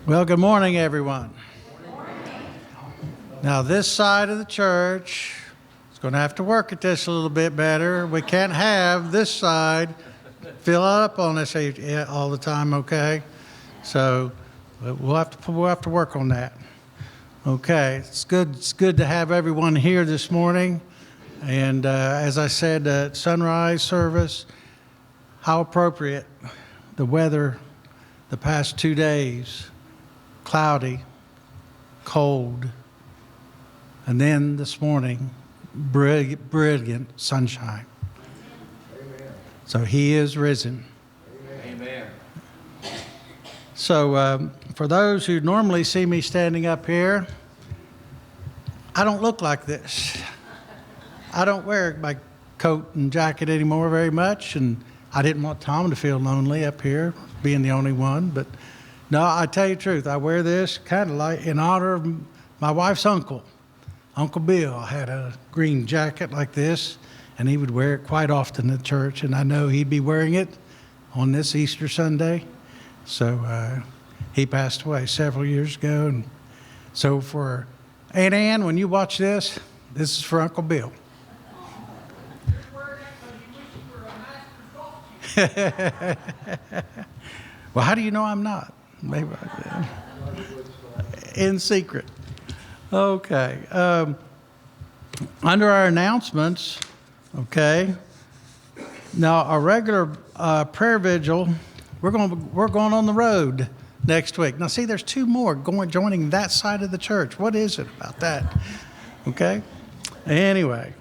Well, good morning, everyone. Now, this side of the church is going to have to work at this a little bit better. We can't have this side fill up on us all the time, okay? So we'll have to work on that. Okay, it's good to have everyone here this morning. And as I said at sunrise service, how appropriate the weather the past 2 days, cloudy, cold, and then this morning, brilliant sunshine. Amen. So he is risen. Amen. So for those who normally see me standing up here, I don't look like this. I don't wear my coat and jacket anymore very much, and I didn't want Tom to feel lonely up here, being the only one. But no, I tell you the truth, I wear this kind of like in honor of my wife's uncle. Uncle Bill had a green jacket like this, and he would wear it quite often at church, and I know he'd be wearing it on this Easter Sunday. So he passed away several years ago, and so for Aunt Ann, when you watch this, this is for Uncle Bill. Well, how do you know I'm not? Maybe in secret. Okay. Under our announcements, okay. Now, our regular prayer vigil, we're going on the road next week. Now, see, there's two more joining that side of the church. What is it about that? Okay. Anyway,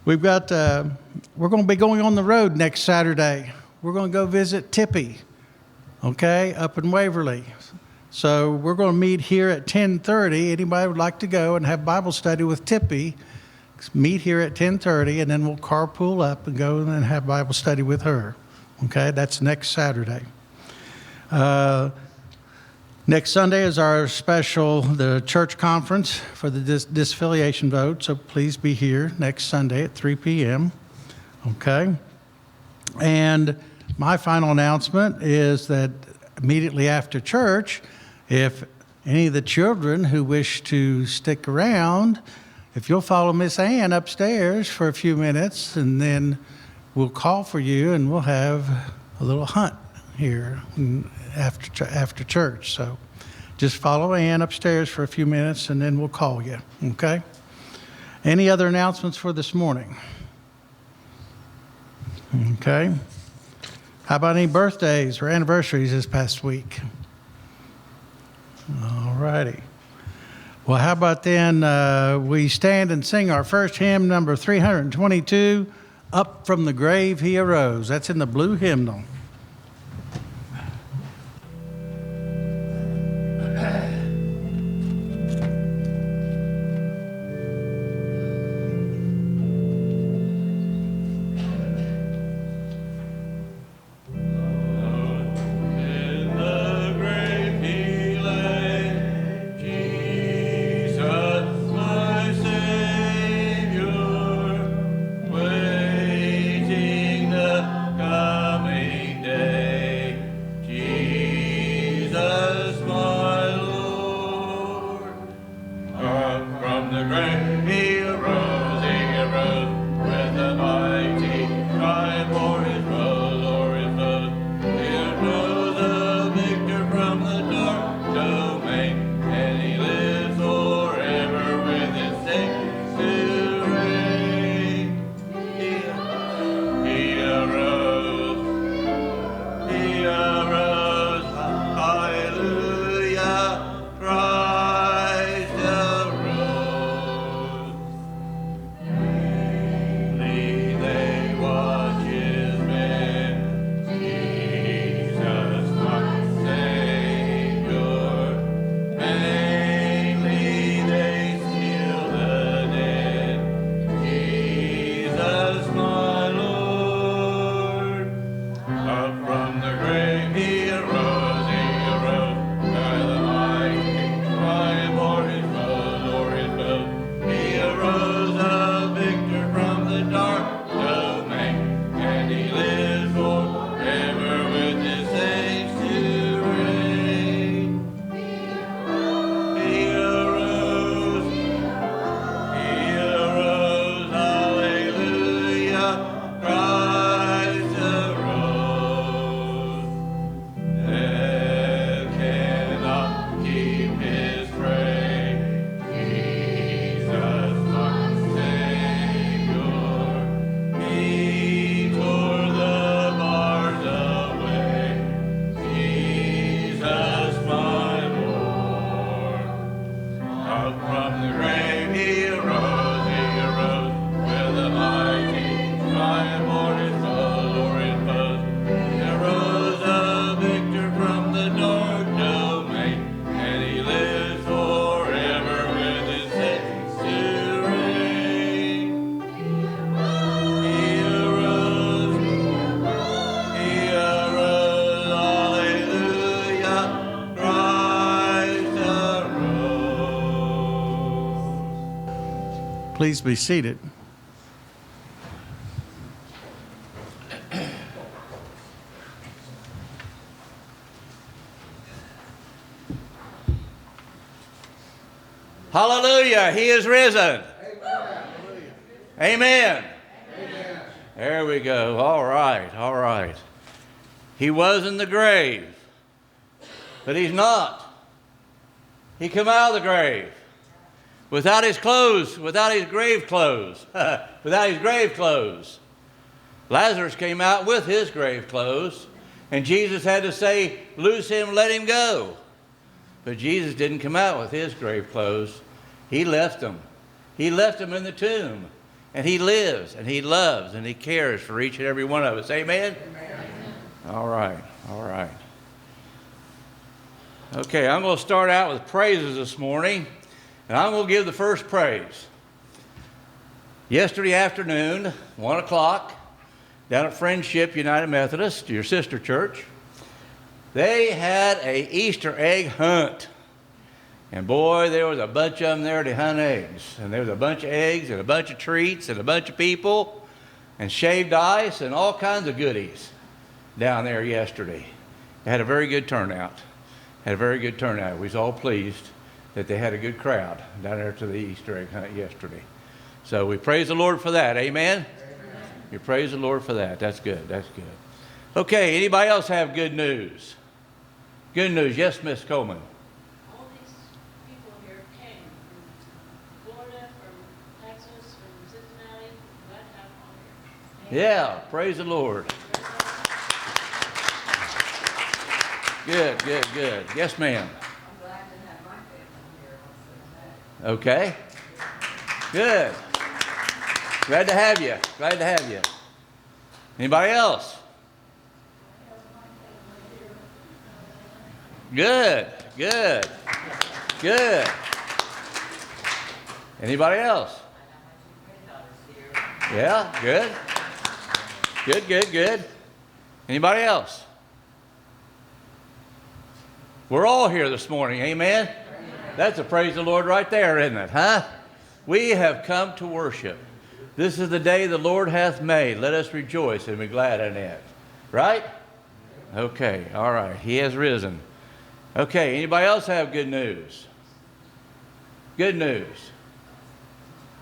we're going to be going on the road next Saturday. We're going to go visit Tippy, okay, up in Waverly. So we're going to meet here at 10:30. Anybody would like to go and have Bible study with Tippy, meet here at 10:30, and then we'll carpool up and go and have Bible study with her. Okay, that's next Saturday. Next Sunday is our the church conference for the disaffiliation vote, so please be here next Sunday at 3 p.m. Okay? And my final announcement is that immediately after church, if any of the children who wish to stick around, if you'll follow Miss Ann upstairs for a few minutes, and then we'll call for you and we'll have a little hunt here after church. So just follow Ann upstairs for a few minutes and then we'll call you, okay? Any other announcements for this morning? Okay. How about any birthdays or anniversaries this past week? All righty. Well, how about then we stand and sing our first hymn, number 322, Up from the Grave He Arose. That's in the blue hymnal. Christ arose. Death cannot keep his prey. Jesus, my Savior, he tore the bars away. Jesus, my Lord. Out from the grave he arose, with a mighty triumph o'er his glorious foes. He arose a victor from the dark domain, and he lives forever with his saints to reign. He arose, hallelujah, Christ arose. Please be seated. Hallelujah, he is risen. Amen. There we go. All right, all right. He was in the grave, but he's not. He come out of the grave without his clothes, without his grave clothes, without his grave clothes. Lazarus came out with his grave clothes, and Jesus had to say, loose him, let him go. But Jesus didn't come out with his grave clothes. He left them. He left them in the tomb. And he lives, and he loves, and he cares for each and every one of us. Amen? Amen. All right, all right. Okay, I'm going to start out with praises this morning, and I'm going to give the first praise. Yesterday afternoon, 1 o'clock, down at Friendship United Methodist, your sister church, they had an Easter egg hunt. And boy, there was a bunch of them there to hunt eggs. And there was a bunch of eggs and a bunch of treats and a bunch of people and shaved ice and all kinds of goodies down there yesterday. They had a very good turnout. Had a very good turnout. We was all pleased that they had a good crowd down there to the Easter egg hunt yesterday. So we praise the Lord for that. Amen? Amen. We praise the Lord for that. That's good. That's good. Okay, anybody else have good news? Good news. Yes, Miss Coleman. All these people here came from Florida, from Texas, from Cincinnati. Glad to have them all here. Yeah, praise the Lord. Good, good, good. Yes, ma'am. I'm glad to have my family here. Okay. Good. Glad to have you. Glad to have you. Anybody else? Good, good, good. Anybody else? Yeah, good. Good, good, good. Anybody else? We're all here this morning, amen? That's a praise the Lord right there, isn't it, huh? We have come to worship. This is the day the Lord hath made. Let us rejoice and be glad in it. Right? Okay, all right. He has risen. Okay, anybody else have good news? Good news.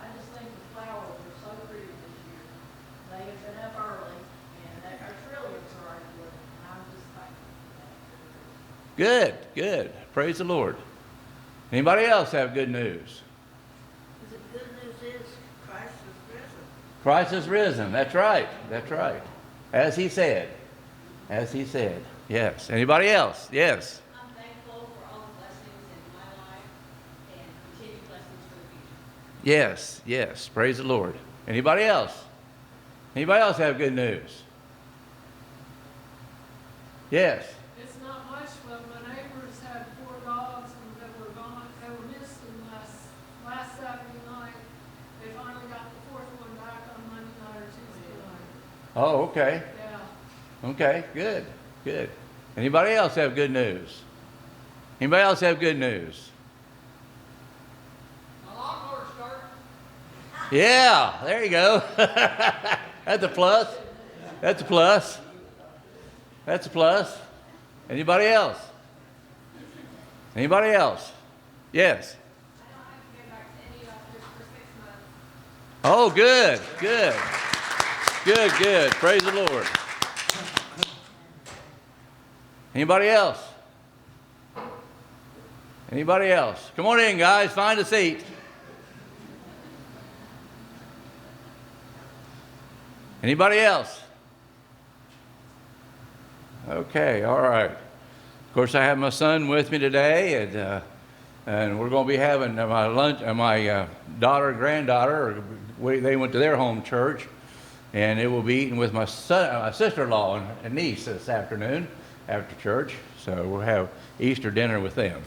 I just think the flowers are so pretty this year. They have been up early, and our trilliums are already looking, and I'm just thankful for that. Good, good. Praise the Lord. Anybody else have good news? The good news is Christ is risen. Christ is risen. That's right. That's right. As he said. As he said. Yes. Anybody else? Yes. I'm thankful for all the blessings in my life and continued blessings for the future. Yes. Yes. Praise the Lord. Anybody else? Anybody else have good news? Yes. It's not much, but my neighbors had 4 dogs and that were gone, they were missing last Saturday night. They finally got the 4th one back on Monday night or Tuesday night. Oh, okay. Yeah. Okay. Good. Good. Anybody else have good news? Anybody else have good news? My lawnmower started. Yeah, there you go. That's a plus. That's a plus. That's a plus. Anybody else? Anybody else? Yes. I don't have to go back to any doctors for 6 months. Oh, good, good. Good, good. Praise the Lord. Anybody else? Anybody else? Come on in, guys. Find a seat. Anybody else? Okay, all right. Of course, I have my son with me today, and we're going to be having my lunch. My daughter and granddaughter, they went to their home church, and it will be eaten with my sister-in-law and niece this afternoon after church. So we'll have Easter dinner with them.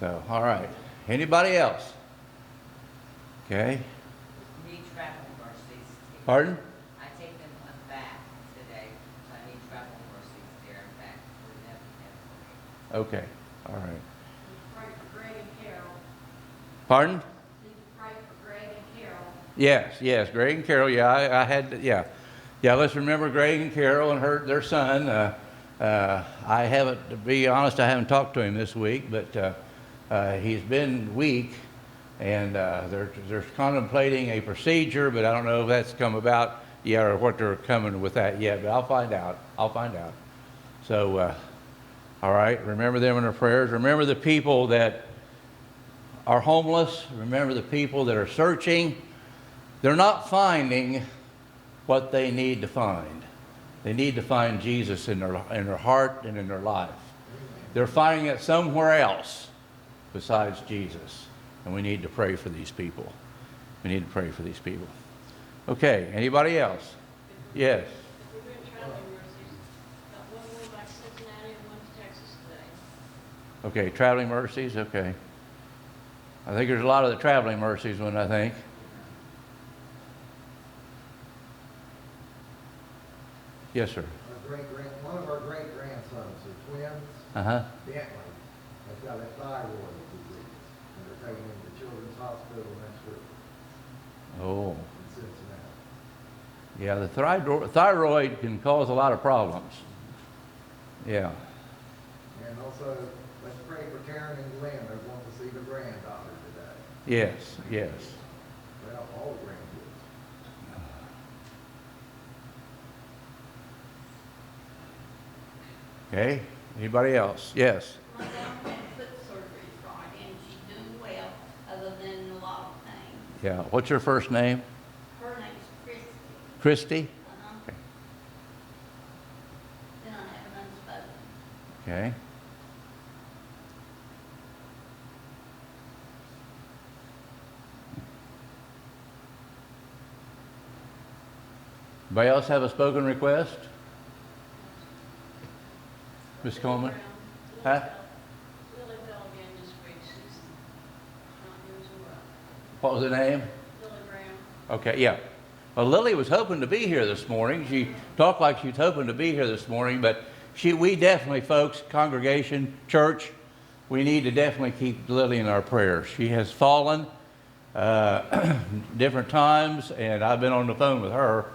So, all right. Anybody else? Okay. Need travel mercies. Pardon? I take them back today. So I need travel mercies there and back for them. Okay. All right. Pray for Greg and Carol. Pardon? Need to pray for Greg and Carol. Yes. Greg and Carol. Yeah, I had. Yeah. Let's remember Greg and Carol and their son. I haven't, to be honest, I haven't talked to him this week, but he's been weak, and they're contemplating a procedure, but I don't know if that's come about yet or what they're coming with that yet. But I'll find out. So, all right. Remember them in our prayers. Remember the people that are homeless. Remember the people that are searching. They're not finding what they need to find. They need to find Jesus in their heart and in their life. They're finding it somewhere else besides Jesus. And we need to pray for these people. Okay, anybody else? Yes. If we're doing traveling mercies, one going back to Cincinnati and one to Texas today. Okay, traveling mercies, okay. I think there's a lot of the traveling mercies one, I think. Yes, sir. One of our great grandsons, the twins, Uh-huh. Bentley, has got a thyroid disease, and they're taking him to Children's Hospital next week Oh. in Cincinnati. Yeah, the thyroid can cause a lot of problems. Yeah. And also, let's pray for Karen and Glenn. They want to see their granddaughter today. Yes. Well, all the grandkids. Okay. Anybody else? Yes. My daughter had foot surgery Friday, and she's doing well, other than a lot of pain. Yeah. What's your first name? Her name's Christy. Christy? Uh-huh. Okay. Then I have an unspoken. Okay. Anybody else have a spoken request? Ms. Coleman? Huh? Lily fell again this week. She's not doing so well. What was the name? Lily Graham. Okay, yeah. Well, Lily was hoping to be here this morning. She talked like she was hoping to be here this morning, but we definitely, folks, congregation, church, we need to definitely keep Lily in our prayers. She has fallen different times, and I've been on the phone with her,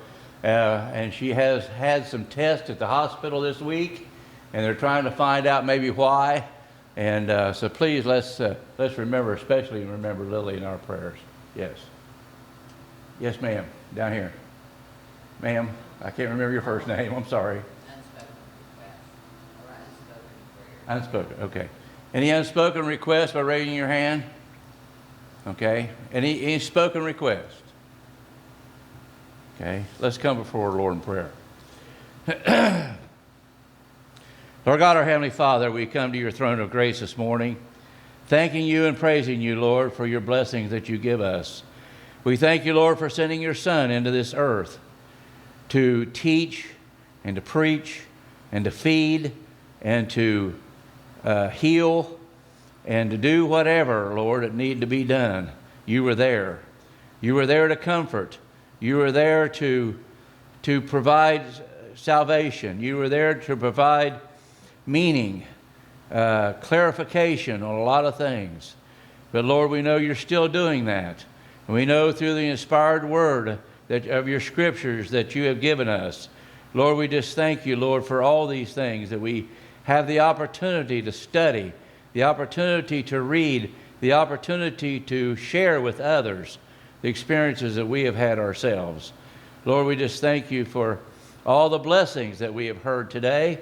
and she has had some tests at the hospital this week, and they're trying to find out maybe why. And so please, let's remember, especially remember Lily in our prayers. Yes. Yes, ma'am. Down here. Ma'am, I can't remember your first name. I'm sorry. Unspoken requests or unspoken prayers. Unspoken. Okay. Any unspoken requests by raising your hand? Okay. Any spoken request? Okay. Let's come before our Lord in prayer. Lord God, our Heavenly Father, we come to your throne of grace this morning, thanking you and praising you, Lord, for your blessings that you give us. We thank you, Lord, for sending your Son into this earth to teach and to preach and to feed and to heal and to do whatever, Lord, that needed to be done. You were there. You were there to comfort. You were there to provide salvation. You were there to provide meaning, clarification on a lot of things. But Lord, we know you're still doing that. And we know through the inspired word of your scriptures that you have given us. Lord, we just thank you, Lord, for all these things that we have the opportunity to study, the opportunity to read, the opportunity to share with others the experiences that we have had ourselves. Lord, we just thank you for all the blessings that we have heard today,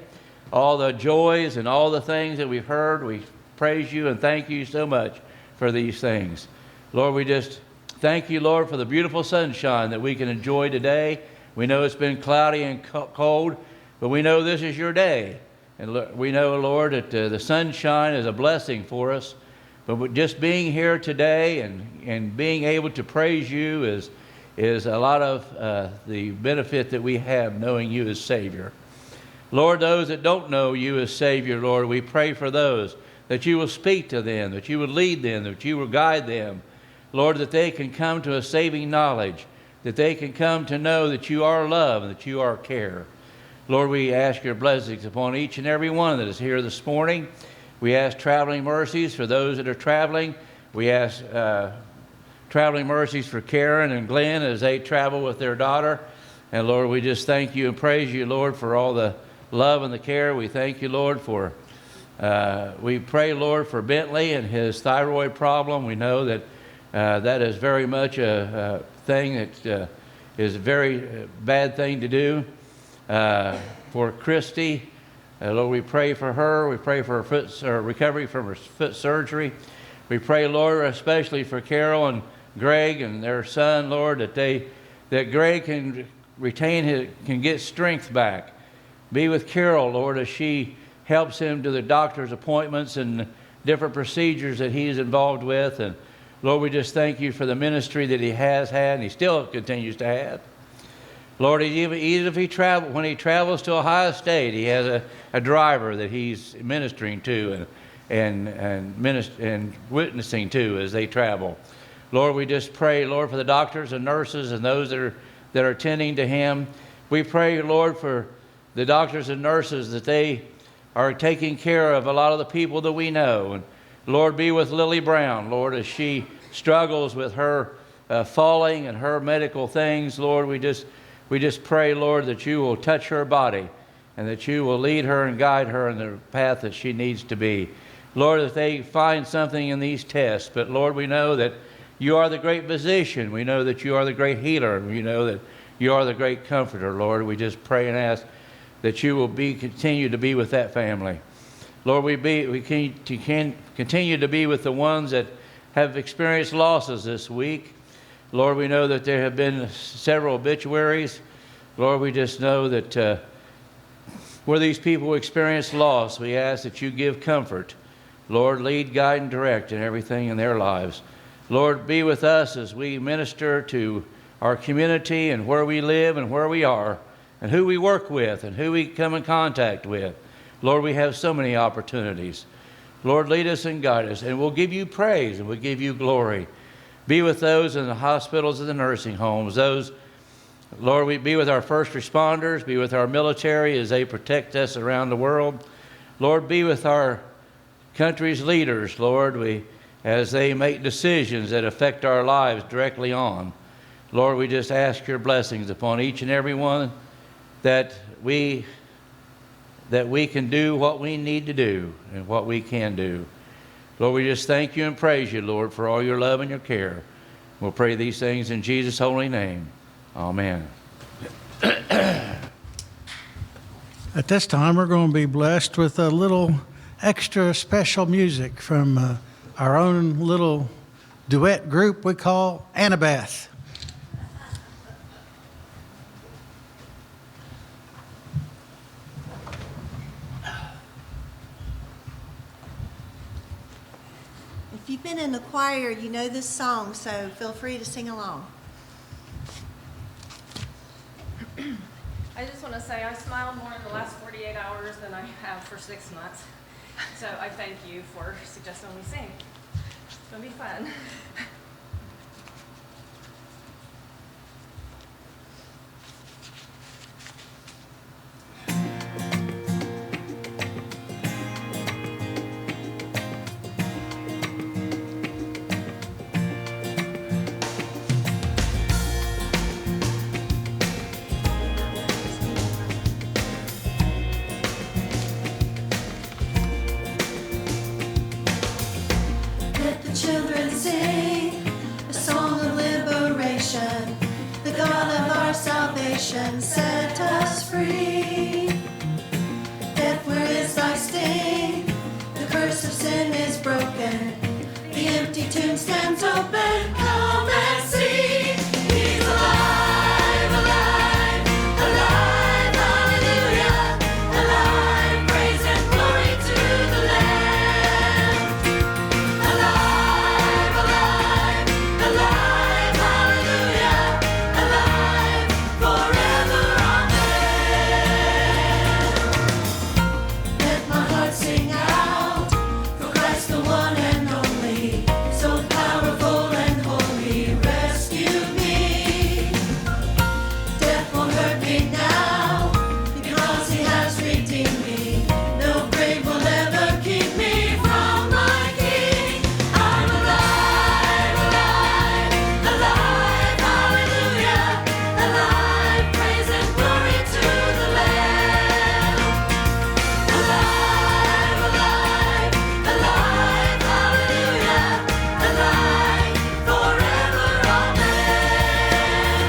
all the joys and all the things that we've heard. We praise you and thank you so much for these things. Lord, we just thank you, Lord, for the beautiful sunshine that we can enjoy today. We know it's been cloudy and cold, but we know this is your day. And we know, Lord, that the sunshine is a blessing for us. But just being here today and being able to praise you is a lot of the benefit that we have knowing you as Savior. Lord, those that don't know you as Savior, Lord, we pray for those, that you will speak to them, that you would lead them, that you will guide them. Lord, that they can come to a saving knowledge, that they can come to know that you are love and that you are care. Lord, we ask your blessings upon each and every one that is here this morning. We ask traveling mercies for those that are traveling. We ask traveling mercies for Karen and Glenn as they travel with their daughter. And Lord, we just thank you and praise you, Lord, for all the love and the care. We thank you, Lord, for, we pray, Lord, for Bentley and his thyroid problem. We know that that is very much a thing that is a very bad thing to do. For Christy, Lord, we pray for her. We pray for her recovery from her foot surgery. We pray, Lord, especially for Carol and Greg and their son, Lord, that Greg can get strength back. Be with Carol, Lord, as she helps him to the doctor's appointments and different procedures that he's involved with. And Lord, we just thank you for the ministry that he has had and he still continues to have. Lord, even if when he travels to Ohio State, he has a driver that he's ministering to and witnessing to as they travel. Lord, we just pray, Lord, for the doctors and nurses and those that are tending to him. We pray, Lord, for the doctors and nurses that they are taking care of a lot of the people that we know. And Lord, be with Lily Brown, Lord, as she struggles with her falling and her medical things. Lord, we just pray, Lord, that you will touch her body and that you will lead her and guide her in the path that she needs to be. Lord, if they find something in these tests, but Lord, we know that you are the great physician. We know that you are the great healer. We know that you are the great comforter, Lord. We just pray and ask that you will continue to be with that family. Lord, we can continue to be with the ones that have experienced losses this week. Lord, we know that there have been several obituaries. Lord, we just know that where these people experience loss, we ask that you give comfort. Lord, lead, guide, and direct in everything in their lives. Lord, be with us as we minister to our community and where we live and where we are and who we work with and who we come in contact with. Lord, we have so many opportunities. Lord, lead us and guide us, and we'll give you praise and we'll give you glory. Be with those in the hospitals and the nursing homes. Lord, we be with our first responders, be with our military as they protect us around the world. Lord, be with our country's leaders, Lord, as they make decisions that affect our lives directly on. Lord, we just ask your blessings upon each and every one that we can do what we need to do and what we can do. Lord, we just thank you and praise you, Lord, for all your love and your care. We'll pray these things in Jesus' holy name. Amen. At this time, we're going to be blessed with a little extra special music from our own little duet group we call Annabeth. If you've been in the choir, you know this song, so feel free to sing along. I just want to say I smiled more in the last 48 hours than I have for 6 months. So I thank you for suggesting we sing. It's going to be fun. Let the children sing. free. Death, where is thy sting? The curse of sin is broken. The empty tomb stands open. Come and see. He's alive, alive, alive. Hallelujah. Alive. Praise and glory to the Lamb. Alive, alive, alive. Hallelujah. Alive. Forever. Amen. Let my heart sing out for Christ, the one and only, so powerful and holy, rescued me. Death won't hurt me now, because he has redeemed me. No grave will ever keep me from my King. I'm alive, alive, alive, hallelujah, alive, praise and glory to the Lamb. Alive, alive, alive, hallelujah, alive, forever, amen.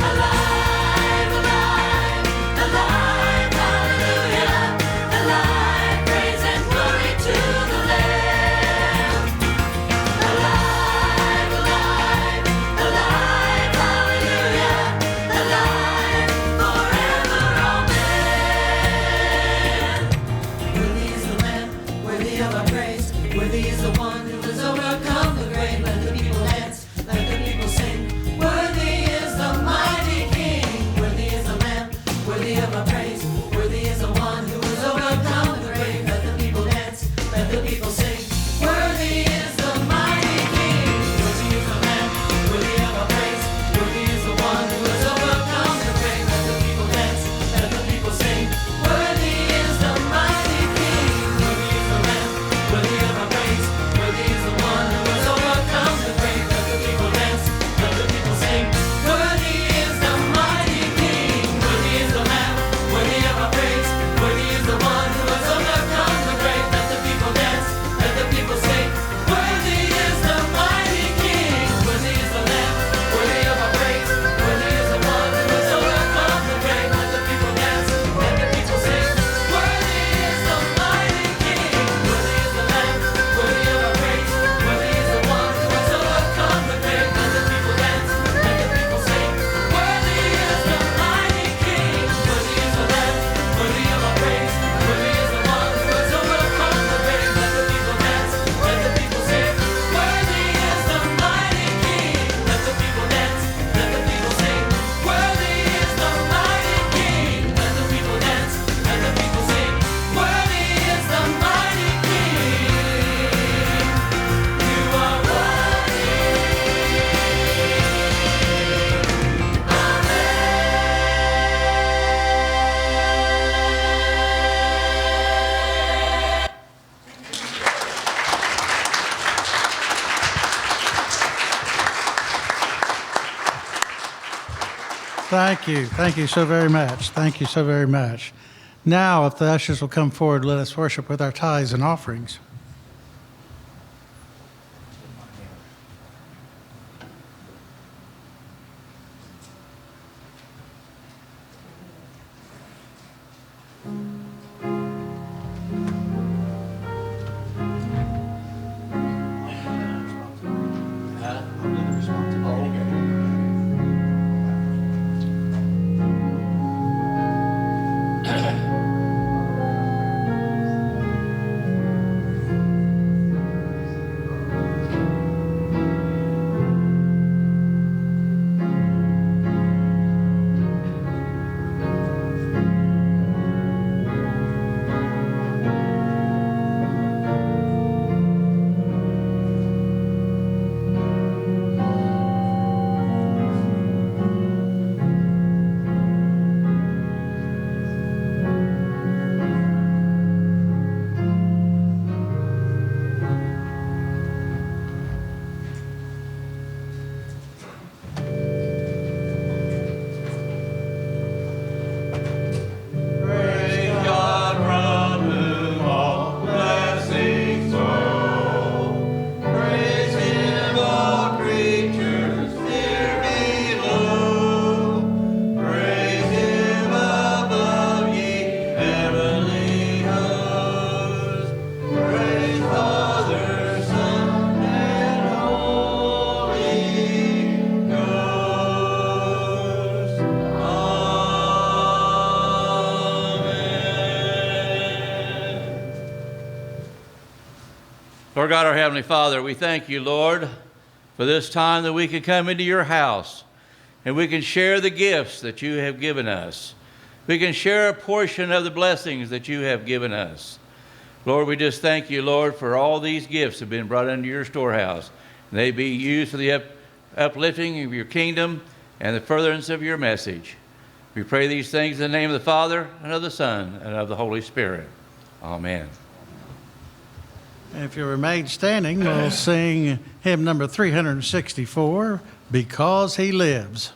Alive, alive, alive, hallelujah, alive, praise and glory to the Lamb. Alive, alive, alive, hallelujah, alive, forever, amen. Worthy is the Lamb, worthy of our praise. Worthy is the one who has overcome the grave. Let the people dance, let the people sing. Worthy is the mighty King. Worthy is the Lamb, worthy of our praise. Worthy is the one who has overcome the grave. Let the people dance, let the people sing. Worthy is the mighty King. Worthy is the Lamb, worthy of our praise. Worthy is the one who has overcome the grave. Let the people dance, let the people sing. Worthy is the mighty King. Worthy is the Lamb, worthy of our praise. Worthy is the one who has overcome the grave. Let the people dance, let the people sing. Worthy is the mighty King. Worthy is the Lamb, worthy of our praise. Worthy is the one who has overcome the grave. Let the people dance, let the people sing. Worthy is the mighty King. Worthy is the Lamb, worthy of our praise. Worthy is the one who has overcome the grave. Let the people dance, let the people sing. Worthy is the mighty King. Worthy is the Lamb, worthy of our praise. Worthy is the one who has overcome the grave. Let the people dance, let the people sing. Worthy is the mighty King. Worthy is the Lamb, worthy of our praise. Worthy is the one who has overcome the grave. Let the people dance, let the people sing. Worthy is the mighty King. Let the people dance, let the people sing. Worthy is the mighty King. Let the people dance, let the people sing. Worthy is the mighty King. You are worthy. Thank you. Thank you so very much. Thank you so very much. Now, if the ushers will come forward, let us worship with our tithes and offerings. Lord God, our Heavenly Father, we thank you, Lord, for this time that we can come into your house and we can share the gifts that you have given us. We can share a portion of the blessings that you have given us. Lord, we just thank you, Lord, for all these gifts have been brought into your storehouse. They be used for the uplifting of your kingdom and the furtherance of your message. We pray these things in the name of the Father, and of the Son, and of the Holy Spirit. Amen. If you remain standing, we'll sing hymn number 364, Because He Lives.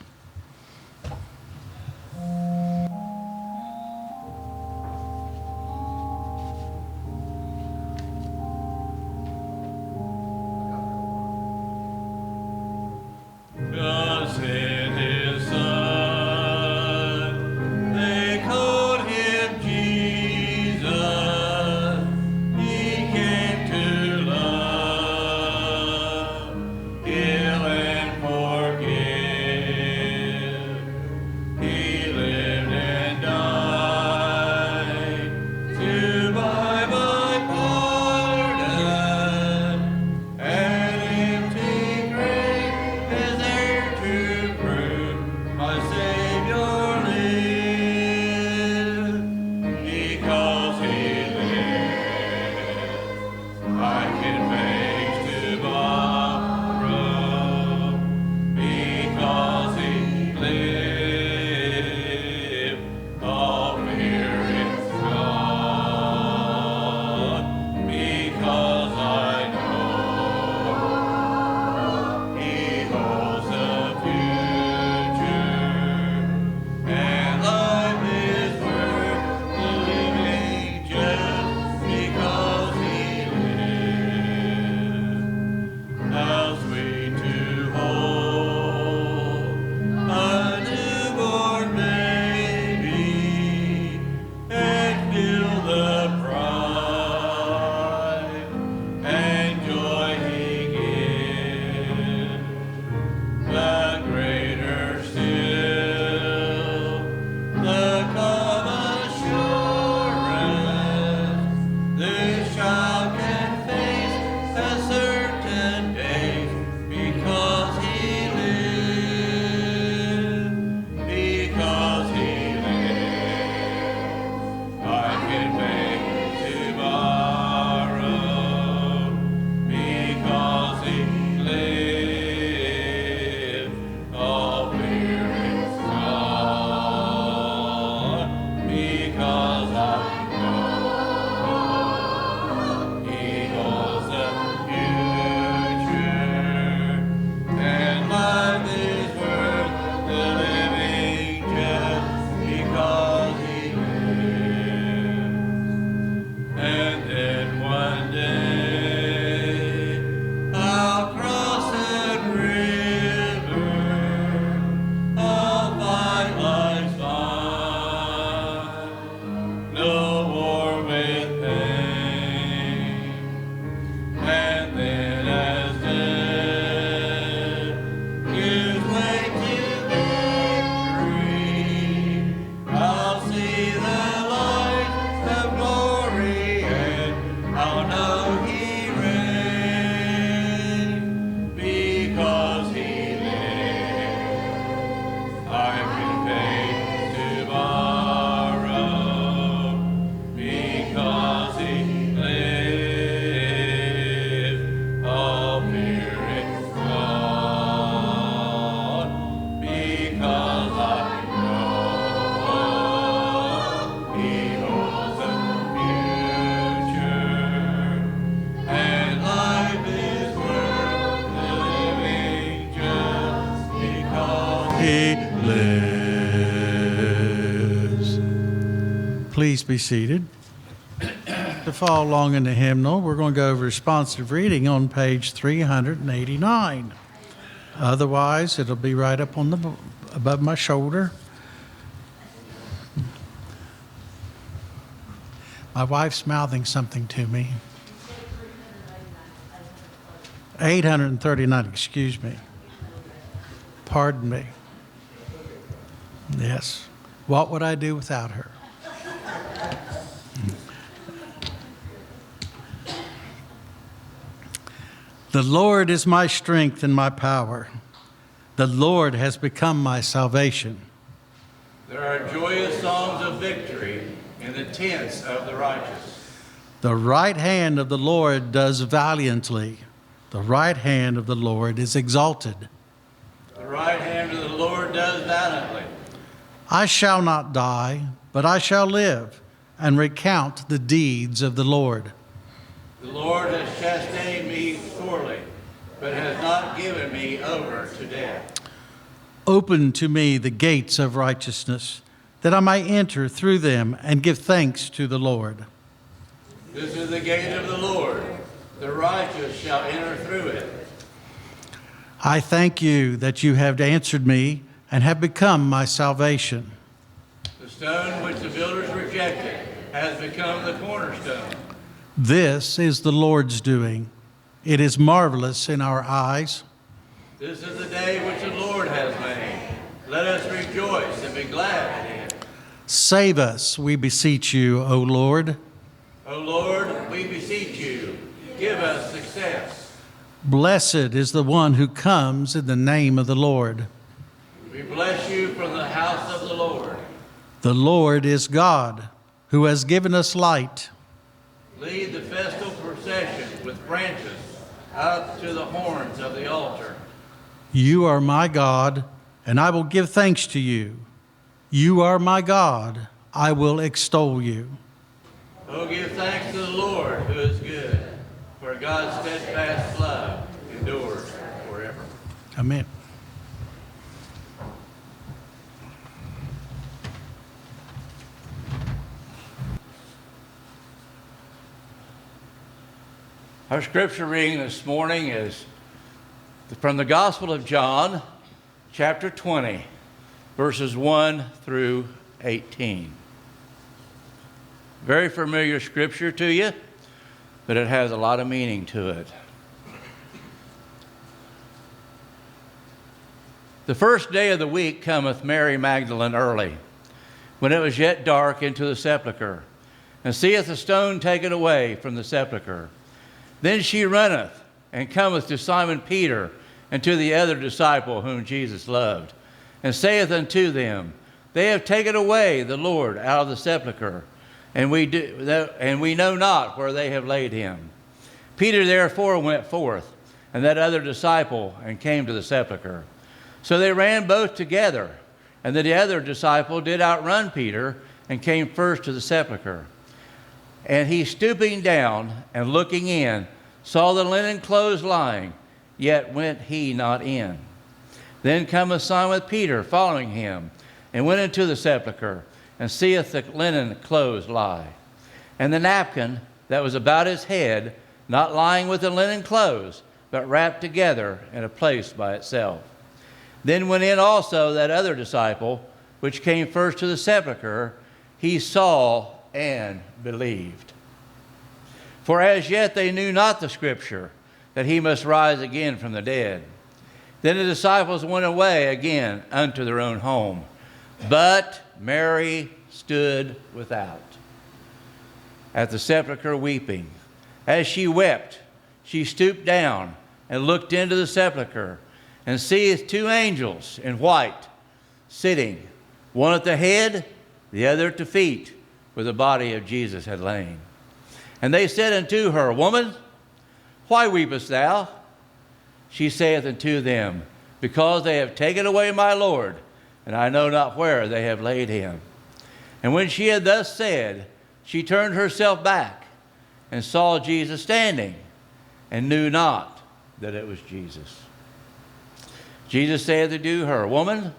He lives. Please be seated. To follow along in the hymnal, we're going to go over responsive reading on page 389. Otherwise, it'll be right up on the above my shoulder. My wife's mouthing something to me. 839, excuse me. Pardon me. Yes. What would I do without her? The Lord is my strength and my power. The Lord has become my salvation. There are joyous songs of victory in the tents of the righteous. The right hand of the Lord does valiantly. The right hand of the Lord is exalted. The right hand of the Lord does valiantly. I shall not die, but I shall live and recount the deeds of the Lord. The Lord has chastened me sorely, but has not given me over to death. Open to me the gates of righteousness, that I may enter through them and give thanks to the Lord. This is the gate of the Lord. The righteous shall enter through it. I thank you that you have answered me and have become my salvation. The stone which the builders rejected has become the cornerstone. This is the Lord's doing. It is marvelous in our eyes. This is the day which the Lord has made. Let us rejoice and be glad in it. Save us, we beseech you, O Lord. O Lord, we beseech you, give us success. Blessed is the one who comes in the name of the Lord. We bless you from the house of the Lord. The Lord is God, who has given us light. Lead the festal procession with branches up to the horns of the altar. You are my God, and I will give thanks to you. You are my God, I will extol you. Oh, give thanks to the Lord, who is good, for God's steadfast love endures forever. Amen. Our scripture reading this morning is from the Gospel of John, chapter 20, verses 1 through 18. Very familiar scripture to you, but it has a lot of meaning to it. The first day of the week cometh Mary Magdalene early, when it was yet dark, into the sepulchre, and seeth the stone taken away from the sepulchre. Then she runneth, and cometh to Simon Peter, and to the other disciple whom Jesus loved, and saith unto them, They have taken away the Lord out of the sepulchre, and we know not where they have laid him. Peter therefore went forth, and that other disciple, and came to the sepulchre. So they ran both together, and the other disciple did outrun Peter, and came first to the sepulchre. And he, stooping down and looking in, saw the linen clothes lying, yet went he not in. Then cometh Simon Peter following him, and went into the sepulchre, and seeth the linen clothes lie, and the napkin that was about his head, not lying with the linen clothes, but wrapped together in a place by itself. Then went in also that other disciple, which came first to the sepulchre. He saw and believed. For as yet they knew not the scripture, that he must rise again from the dead. Then the disciples went away again unto their own home. But Mary stood without, at the sepulchre weeping. As she wept, she stooped down and looked into the sepulchre, and seeth two angels in white, sitting, one at the head, the other at the feet, where the body of Jesus had lain. And they said unto her, Woman, why weepest thou? She saith unto them, Because they have taken away my Lord, and I know not where they have laid him. And when she had thus said, she turned herself back, and saw Jesus standing, and knew not that it was Jesus. Jesus saith unto her, Woman,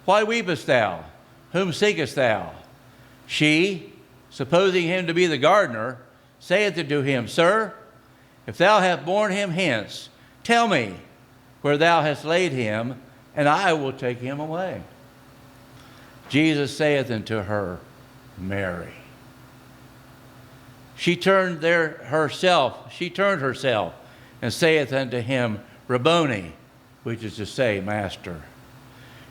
why weepest thou? Whom seekest thou? She, supposing him to be the gardener, saith unto him, Sir, if thou hast borne him hence, tell me where thou hast laid him, and I will take him away. Jesus saith unto her, Mary. She turned herself, and saith unto him, Rabboni, which is to say, Master.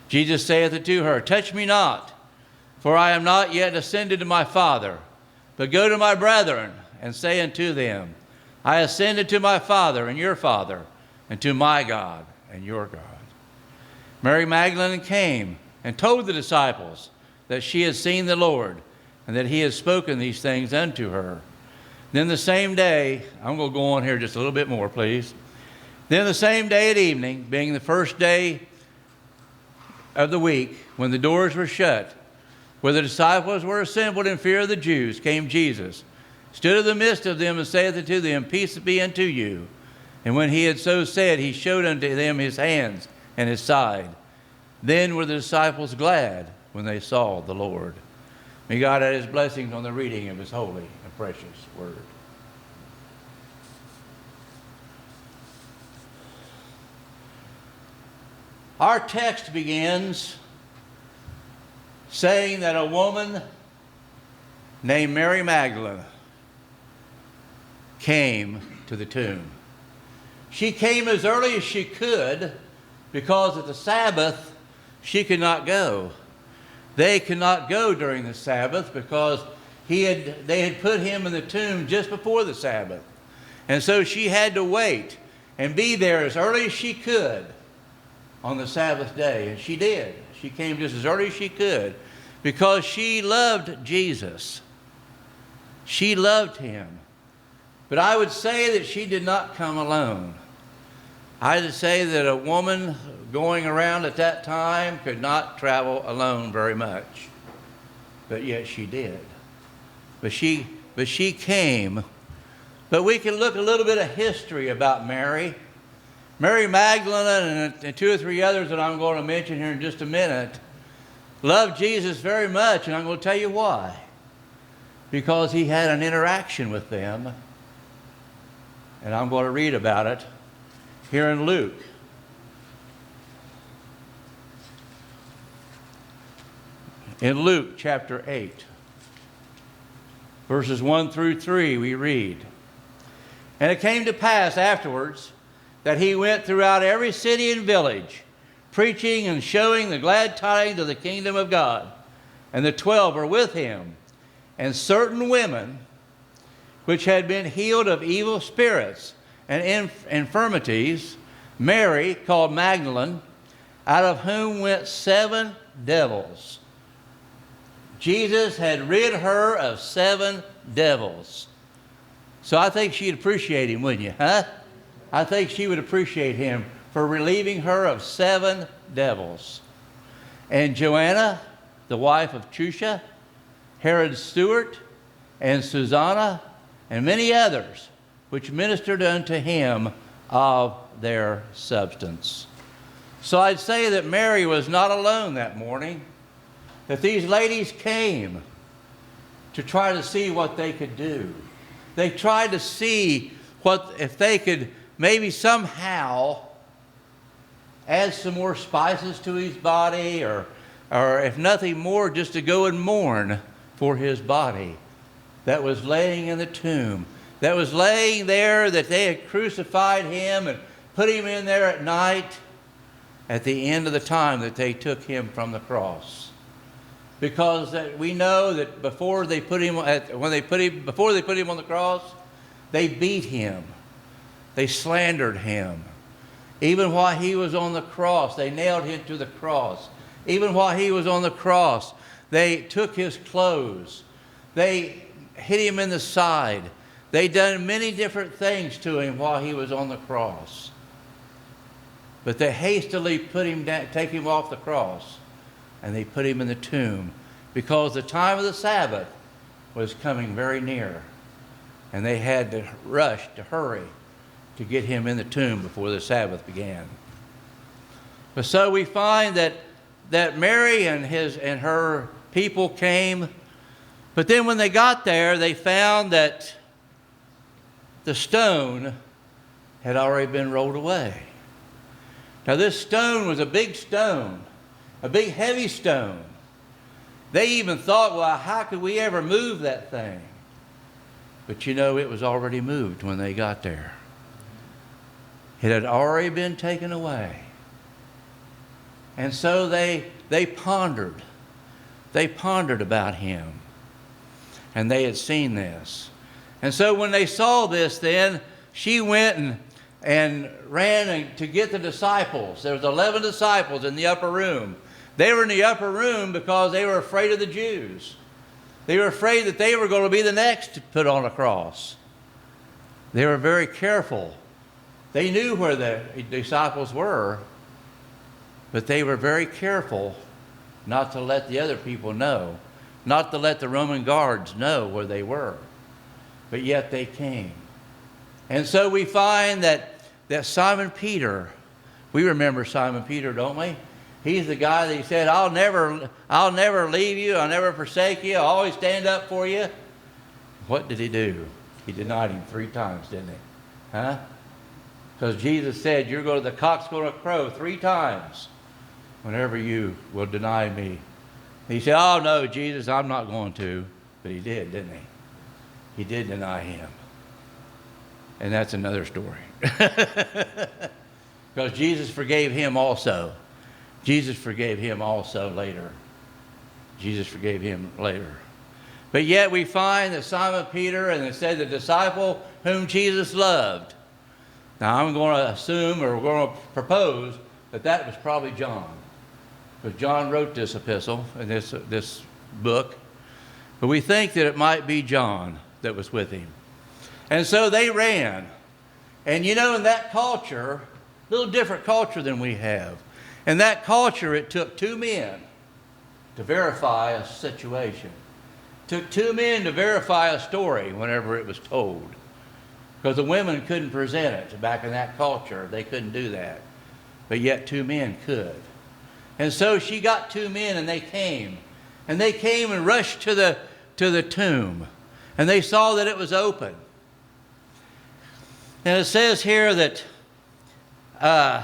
Jesus saith unto her, Touch me not, for I am not yet ascended to my Father, but go to my brethren, and say unto them, I ascended to my Father and your Father, and to my God and your God. Mary Magdalene came and told the disciples that she had seen the Lord, and that he had spoken these things unto her. Then the same day, I'm going to go on here just a little bit more, please. Then the same day at evening, being the first day of the week, when the doors were shut, where the disciples were assembled in fear of the Jews, came Jesus, stood in the midst of them, and saith unto them, Peace be unto you. And when he had so said, he showed unto them his hands and his side. Then were the disciples glad when they saw the Lord. May God add his blessings on the reading of his holy and precious word. Our text begins saying that a woman named Mary Magdalene came to the tomb. She came as early as she could because at the Sabbath she could not go. They could not go during the Sabbath because they had put him in the tomb just before the Sabbath. And so she had to wait and be there as early as she could on the Sabbath day. And she did. She came just as early as she could because she loved Jesus. She loved him. But I would say that she did not come alone. I would say that a woman going around at that time could not travel alone very much. But yet she did. But she came. But we can look a little bit of history about Mary. Mary Magdalene and two or three others that I'm going to mention here in just a minute loved Jesus very much, and I'm going to tell you why. Because he had an interaction with them. And I'm going to read about it here in Luke. In Luke chapter 8, verses 1 through 3, we read, And it came to pass afterwards that he went throughout every city and village, preaching and showing the glad tidings of the kingdom of God. And the 12 were with him, and certain women which had been healed of evil spirits and infirmities, Mary, called Magdalene, out of whom went 7 devils. Jesus had rid her of 7 devils. So I think she'd appreciate him, wouldn't you, huh? I think she would appreciate him for relieving her of 7 devils. And Joanna, the wife of Chusha, Herod's steward, and Susanna, and many others, which ministered unto him of their substance. So I'd say that Mary was not alone that morning, that these ladies came to try to see what they could do. They tried to see if they could maybe somehow add some more spices to his body, or if nothing more, just to go and mourn for his body that was laying in the tomb, that was laying there, that they had crucified him and put him in there at night at the end of the time that they took him from the cross. Because we know that before they put him on the cross, they beat him. They slandered him. Even while he was on the cross, they nailed him to the cross. Even while he was on the cross, they took his clothes. They hit him in the side. They done many different things to him while he was on the cross. But they hastily put him down, take him off the cross, and they put him in the tomb because the time of the Sabbath was coming very near. And they had to rush, to hurry, to get him in the tomb before the Sabbath began. But so we find that Mary and her people came, but then when they got there, they found that the stone had already been rolled away. Now this stone was a big stone, a big heavy stone. They even thought, well, how could we ever move that thing? But you know, it was already moved when they got there. It had already been taken away. And so they pondered. They pondered about him. And they had seen this. And so when they saw this then, she went and ran to get the disciples. There was 11 disciples in the upper room. They were in the upper room because they were afraid of the Jews. They were afraid that they were going to be the next to put on a cross. They were very careful. They knew where the disciples were, but they were very careful not to let the other people know, not to let the Roman guards know where they were. But yet they came. And so we find that Simon Peter, we remember Simon Peter, don't we? He's the guy that he said, I'll never leave you, I'll never forsake you, I'll always stand up for you. What did he do? He denied him 3 times, didn't he? Huh? Because Jesus said, the cock's going to crow 3 times whenever you will deny me. He said, oh no, Jesus, I'm not going to. But he did, didn't he? He did deny him. And that's another story. Because Jesus forgave him also. Jesus forgave him also later. Jesus forgave him later. But yet we find that Simon Peter, and it said the disciple whom Jesus loved. Now I'm going to assume, or we're going to propose, that was probably John. Because John wrote this epistle in this book. But we think that it might be John that was with him. And so they ran. And you know, in that culture, a little different culture than we have. In that culture, it took 2 men to verify a situation. It took 2 men to verify a story whenever it was told. Because the women couldn't present it back in that culture. They couldn't do that. But yet 2 men could. And so she got 2 men, and they came. And they came and rushed to the tomb. And they saw that it was open. And it says here that, and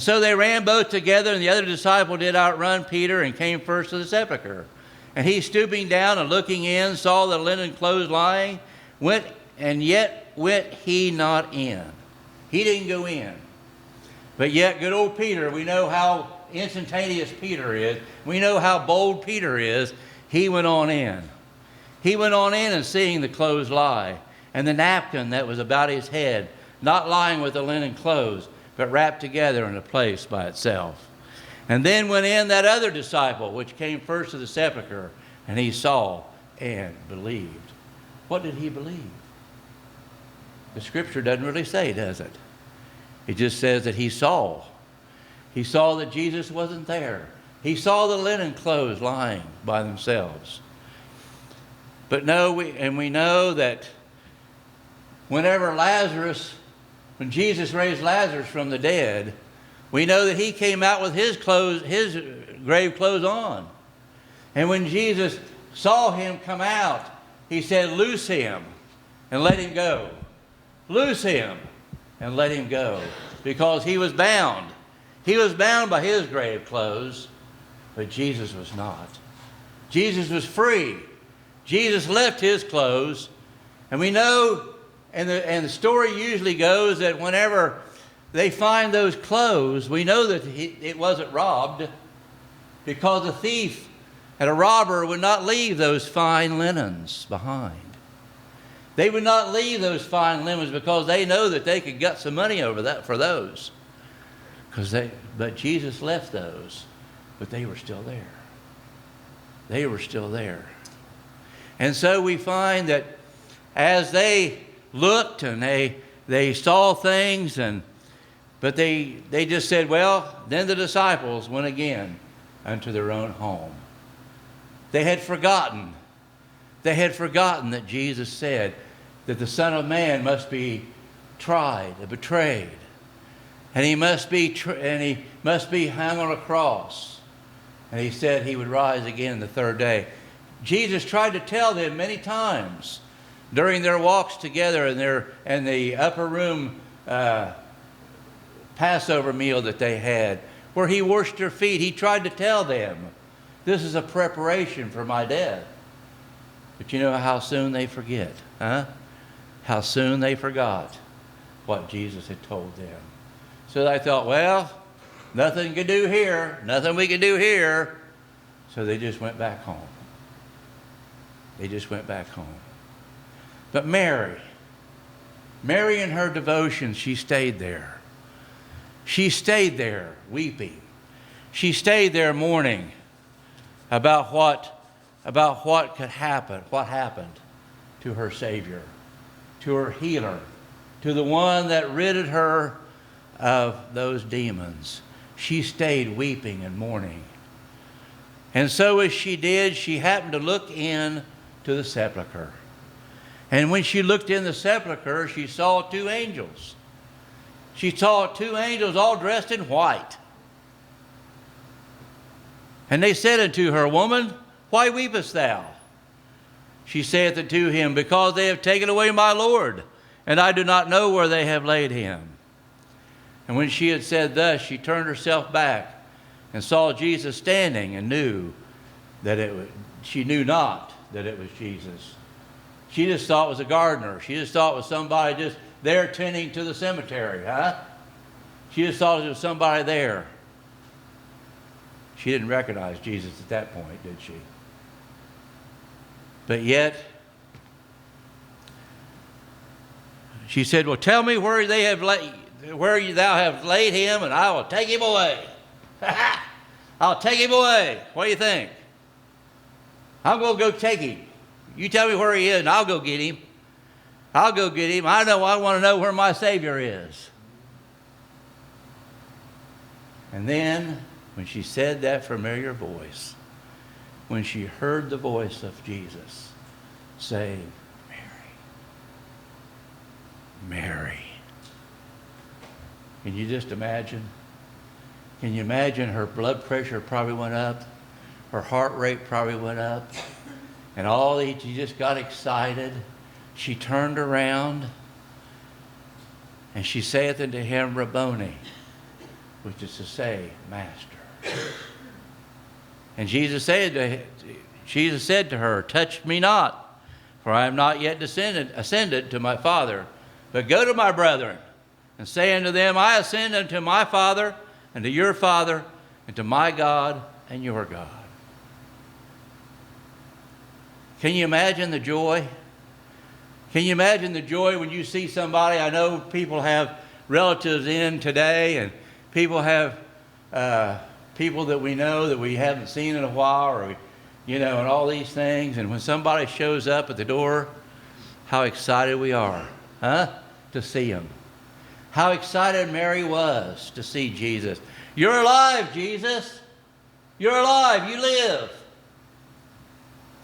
so they ran both together, and the other disciple did outrun Peter and came first to the sepulchre. And he, stooping down and looking in, saw the linen clothes lying, yet went he not in. He didn't go in. But yet good old Peter, we know how instantaneous Peter is. We know how bold Peter is. He went on in. He went on in, and seeing the clothes lie, and the napkin that was about his head, not lying with the linen clothes, but wrapped together in a place by itself. And then went in that other disciple, which came first to the sepulchre, and he saw and believed. What did he believe? The scripture doesn't really say, does it? It just says that he saw. He saw that Jesus wasn't there. He saw the linen clothes lying by themselves. But we know that when Jesus raised Lazarus from the dead, we know that he came out with his grave clothes on. And when Jesus saw him come out, he said, loose him and let him go. Loose him and let him go. Because he was bound. He was bound by his grave clothes, but Jesus was not. Jesus was free. Jesus left his clothes. And we know, and the story usually goes that whenever they find those clothes, we know that it wasn't robbed, because a thief and a robber would not leave those fine linens behind. They would not leave those fine linens because they know that they could get some money over that for those. But Jesus left those, but they were still there. They were still there. And so we find that as they looked and they saw things, but they just said, well, then the disciples went again unto their own home. They had forgotten. They had forgotten that Jesus said that the Son of Man must be tried and betrayed, and he must be hung on a cross. And he said he would rise again the 3rd day. Jesus tried to tell them many times during their walks together in the upper room Passover meal that they had, where he washed their feet. He tried to tell them, this is a preparation for my death. But you know how soon they forget, huh? How soon they forgot what Jesus had told them. So they thought, well, nothing we can do here. So they just went back home. They just went back home. But Mary, Mary, in her devotion, she stayed there. She stayed there weeping. She stayed there mourning about what could happen, what happened to her Savior, to her healer, to the one that ridded her of those demons. She stayed weeping and mourning. And so as she did, she happened to look in to the sepulcher. And when she looked in the sepulcher, she saw two angels. She saw two angels all dressed in white. And they said unto her, Woman, why weepest thou? She saith unto him, Because they have taken away my Lord, and I do not know where they have laid him. And when she had said thus, she turned herself back and saw Jesus standing, and she knew not that it was Jesus. She just thought it was a gardener. She just thought it was somebody just there tending to the cemetery, huh? She just thought it was somebody there. She didn't recognize Jesus at that point, did she? But yet, she said, Well, tell me where thou have laid him, and I will take him away. I'll take him away. What do you think? I'm going to go take him. You tell me where he is, and I'll go get him. I'll go get him. I want to know where my Savior is. And then, when she said that familiar voice, when she heard the voice of Jesus say, Mary, Mary. Can you just imagine? Can you imagine her blood pressure probably went up? Her heart rate probably went up. And she just got excited. She turned around and she saith unto him, Rabboni, which is to say, Master. And Jesus said to her, Touch me not, for I am not yet ascended to my Father, but go to my brethren, and say unto them, I ascend unto my Father, and to your Father, and to my God and your God. Can you imagine the joy? Can you imagine the joy when you see somebody? I know people have relatives in today, and people have people that we know that we haven't seen in a while, and all these things. And when somebody shows up at the door, how excited we are, to see him. How excited Mary was to see Jesus. You're alive, Jesus. You're alive. You live.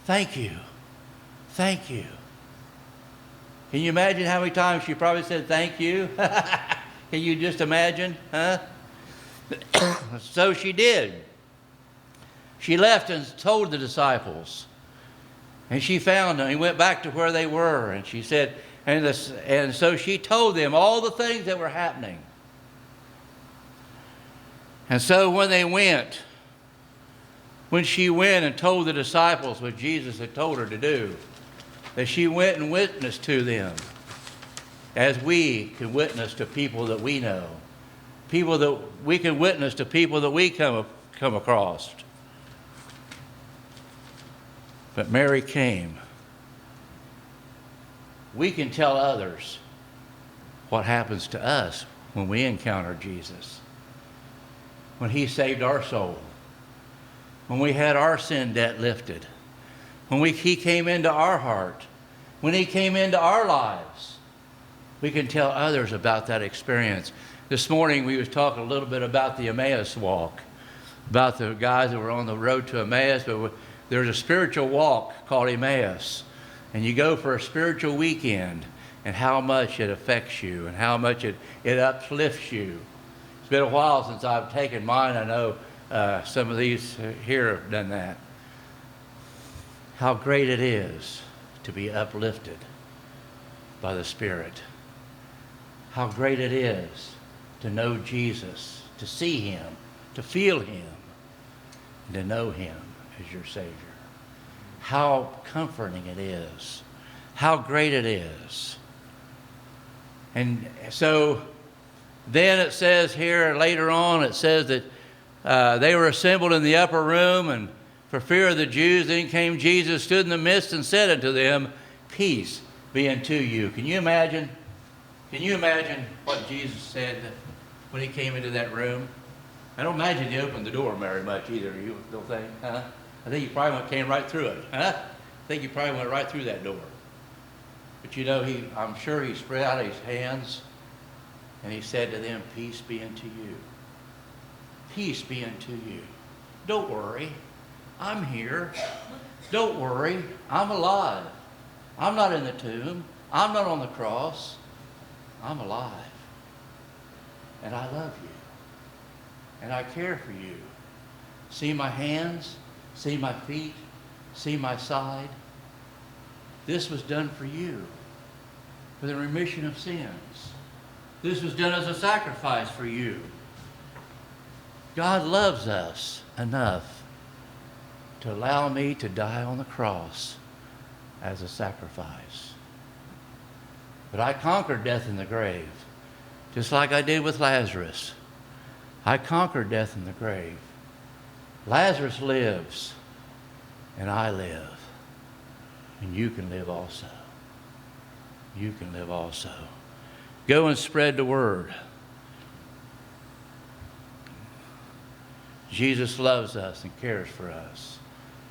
Thank you. Thank you. Can you imagine how many times she probably said thank you? Can you just imagine? So she did. She left and told the disciples. And she found them. He went back to where they were. And she said, and so she told them all the things that were happening. And so when she went and told the disciples what Jesus had told her to do, that she went and witnessed to them, as we can witness to people that we know, people that we can witness to people that we come across. But Mary came. We can tell others what happens to us when we encounter Jesus, when he saved our soul, when we had our sin debt lifted, when he came into our heart, when he came into our lives. We can tell others about that experience. This morning we was talking a little bit about the Emmaus walk, about the guys that were on the road to Emmaus, but there's a spiritual walk called Emmaus. And you go for a spiritual weekend, and how much it affects you and how much it uplifts you. It's been a while since I've taken mine. I know some of these here have done that. How great it is to be uplifted by the Spirit. How great it is to know Jesus, to see him, to feel him, and to know him as your Savior. How comforting it is. How great it is. And so then it says here, later on, it says that they were assembled in the upper room, and for fear of the Jews, then came Jesus, stood in the midst, and said unto them, Peace be unto you. Can you imagine? Can you imagine what Jesus said when he came into that room? I don't imagine he opened the door very much either, you don't think? Huh? I think he probably came right through it. Huh? I think he probably went right through that door. But you know, I'm sure he spread out his hands and he said to them, peace be unto you. Peace be unto you. Don't worry, I'm here. Don't worry, I'm alive. I'm not in the tomb. I'm not on the cross. I'm alive. And I love you. And I care for you. See my hands? See my feet? See my side? This was done for you, for the remission of sins. This was done as a sacrifice for you. God loves us enough to allow me to die on the cross as a sacrifice. But I conquered death in the grave, just like I did with Lazarus. I conquered death in the grave. Lazarus lives, and I live. And you can live also. You can live also. Go and spread the word. Jesus loves us and cares for us,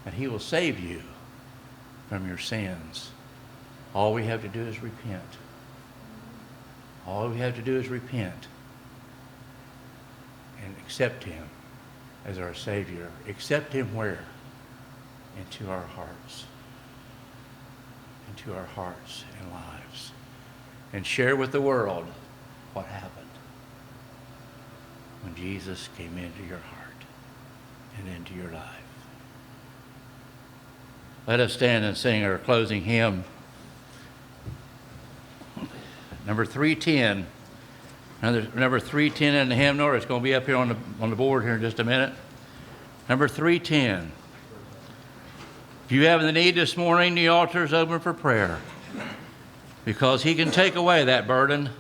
and he will save you from your sins. All we have to do is repent. All we have to do is repent and accept him as our Savior. Accept him where? Into our hearts. Into our hearts and lives. And share with the world what happened when Jesus came into your heart and into your life. Let us stand and sing our closing hymn. Number 310. Number 310 in the hymnal. It's going to be up here on the board here in just a minute. Number 310. If you have the need this morning, the altar is open for prayer. Because he can take away that burden.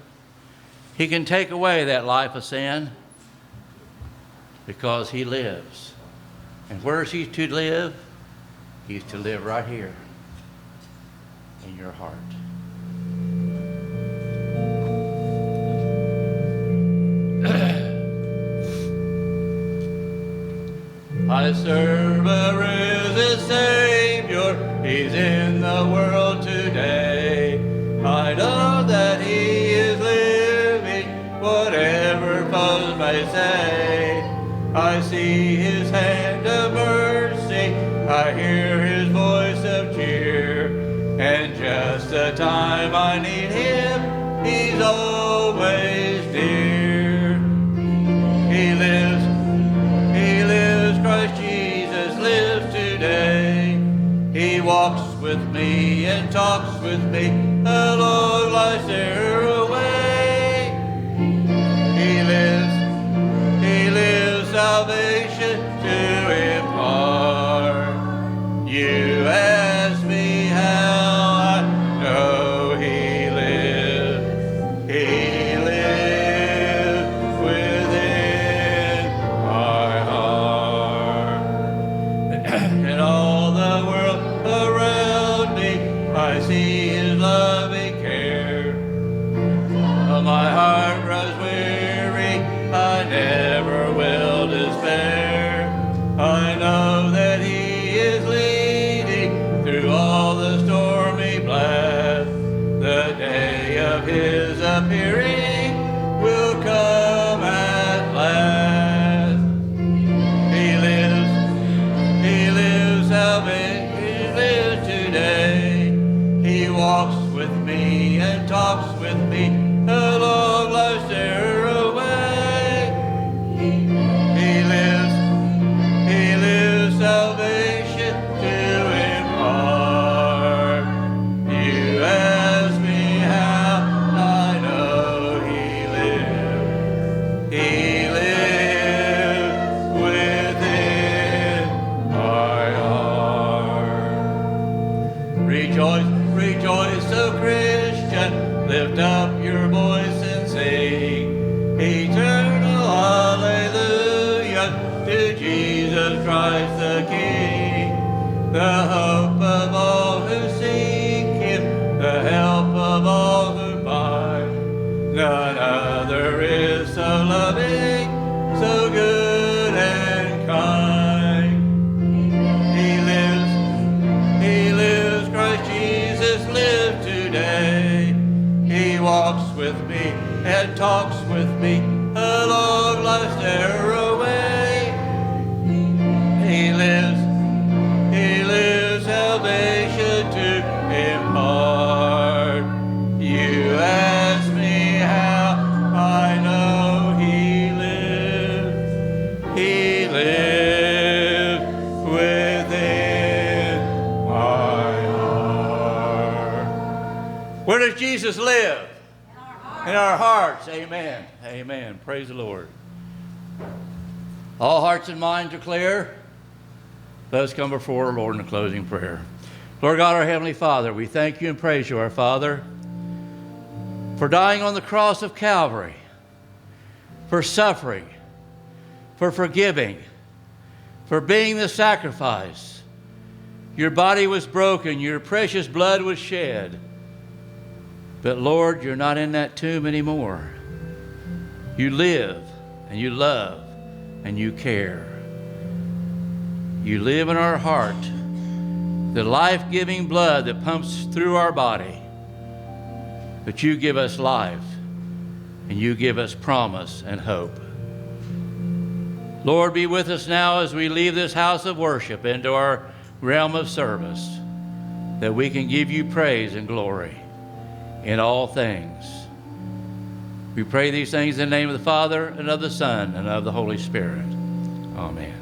He can take away that life of sin. Because he lives. And where is he to live? He's to live right here in your heart. I serve a risen Savior, he's in the world today. I know that he is living, whatever foes may say. I see his hand of mercy, I hear his voice of cheer, and just the time I need him, he's always dear. He lives, Christ Jesus lives today. He walks with me and talks with me along life's narrow way. He lives, salvation to impart. You ask me how I know he lives. He lives within my heart. And all the world around me, I see his loving care. But my heart grows weary, I never will despair. I know that he is leading through all the stormy blast. The day of his appearing will come at last. He lives, salvation, he lives today. He walks with me and talks with me along life's narrow way. He lives, salvation to impart. You ask me how I know he lives. He lives within my heart. Rejoice, O Christian, lift up your voice and sing. Eternal hallelujah to Jesus Christ the King, the hope of all who seek him, the help of all who find. walks with me and talks with me along life's narrow way. He lives salvation to impart. You ask me how I know He lives. He lives within my heart. Where does Jesus live? In our hearts. Amen. Amen. Praise the Lord. All hearts and minds are clear. Let us come before our Lord in a closing prayer. Lord God, our Heavenly Father, we thank you and praise you, our Father, for dying on the cross of Calvary, for suffering, for forgiving, for being the sacrifice. Your body was broken, your precious blood was shed. But Lord, you're not in that tomb anymore. You live and you love and you care. You live in our heart, the life-giving blood that pumps through our body. But you give us life, and you give us promise and hope. Lord, be with us now as we leave this house of worship into our realm of service, that we can give you praise and glory in all things. We pray these things in the name of the Father, and of the Son, and of the Holy Spirit. Amen.